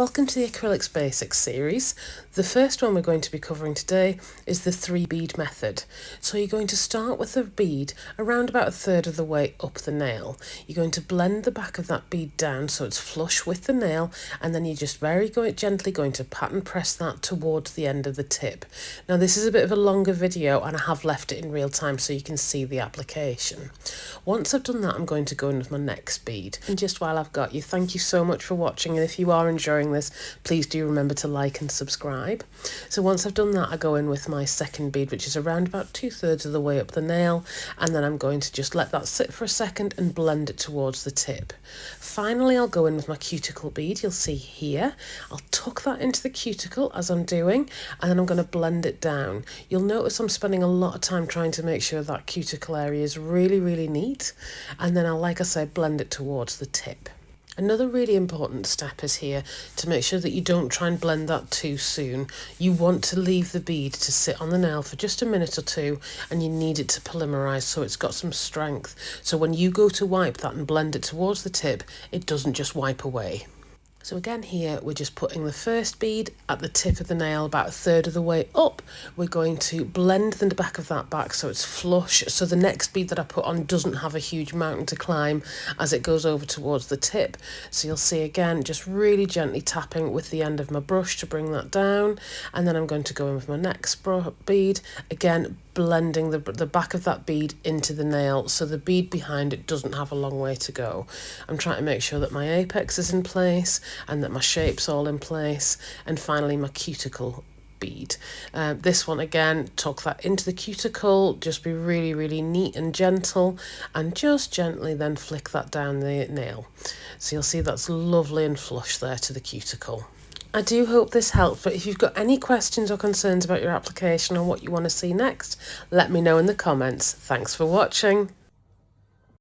Welcome to the Acrylics Basics series. The first one we're going to be covering today is the 3 bead method. So you're going to start with a bead around about a third of the way up the nail. You're going to blend the back of that bead down so it's flush with the nail, and then you're just gently going to pattern press that towards the end of the tip. Now this is a bit of a longer video and I have left it in real time so you can see the application. Once I've done that, I'm going to go in with my next bead. And just while I've got you, thank you so much for watching, and if you are enjoying this, please do remember to like and subscribe. So once I've done that, I go in with my second bead, which is around about 2/3 of the way up the nail, and then I'm going to just let that sit for a second and blend it towards the tip. Finally, I'll go in with my cuticle bead. You'll see here, I'll tuck that into the cuticle as I'm doing, and then I'm going to blend it down. You'll notice I'm spending a lot of time trying to make sure that cuticle area is really neat, and then I'll, like I said, blend it towards the tip. Another really important step is here to make sure that you don't try and blend that too soon. You want to leave the bead to sit on the nail for just a minute or two, and you need it to polymerise so it's got some strength. So when you go to wipe that and blend it towards the tip, it doesn't just wipe away. So again here, we're just putting the first bead at the tip of the nail about a third of the way up. We're going to blend the back of that back so it's flush, so the next bead that I put on doesn't have a huge mountain to climb as it goes over towards the tip. So you'll see again, just really gently tapping with the end of my brush to bring that down, and then I'm going to go in with my next bead, again blending the back of that bead into the nail so the bead behind it doesn't have a long way to go. I'm trying to make sure that my apex is in place and that my shape's all in place, and finally my cuticle bead. This one again, tuck that into the cuticle, just be really neat and gentle, and just gently then flick that down the nail. So you'll see that's lovely and flush there to the cuticle. I do hope this helped, but if you've got any questions or concerns about your application or what you want to see next, let me know in the comments. Thanks for watching.